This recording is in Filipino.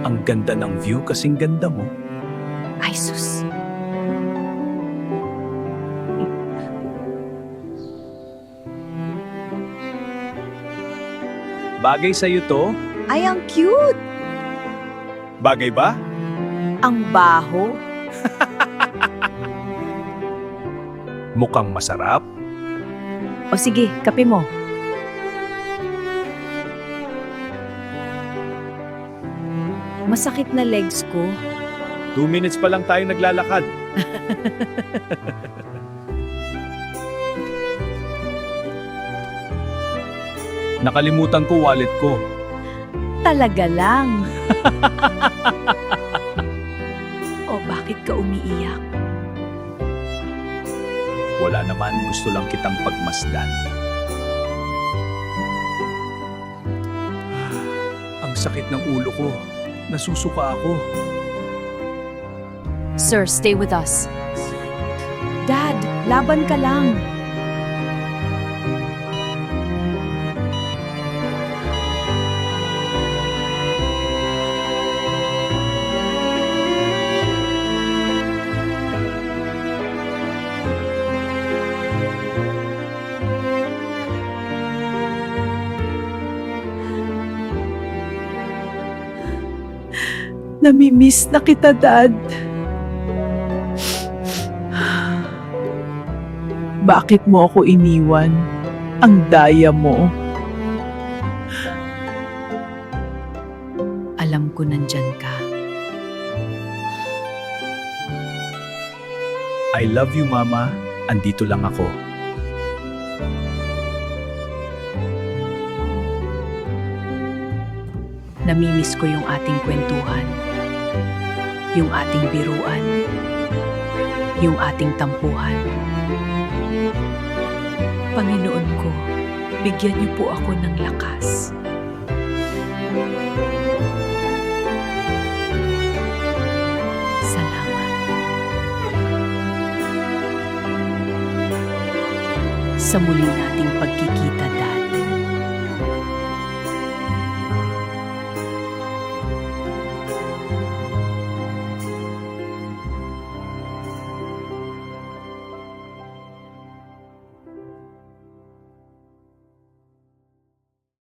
Ang ganda ng view kasing ganda mo. Ay, sus. Bagay sa'yo to? Ay, ang cute. Bagay ba? Ang baho. Mukhang masarap. O sige, kape mo. Masakit na legs ko. 2 minutes pa lang tayo naglalakad. Nakalimutan ko wallet ko. Talaga lang. O bakit ka umiiyak? Wala naman, gusto lang kitang pagmasdan. Ang sakit ng ulo ko. Nasusuka ako. Sir, stay with us. Dad, laban ka lang. Namimiss na kita, Dad. Bakit mo ako iniwan? Ang daya mo. Alam ko nandyan ka. I love you, Mama. Andito lang ako. Namimiss ko yung ating kwentuhan. Yung ating biruan. Yung ating tampuhan. Panginoon ko, bigyan niyo po ako ng lakas. Salamat. Sa muli nating pagkikita, Dad.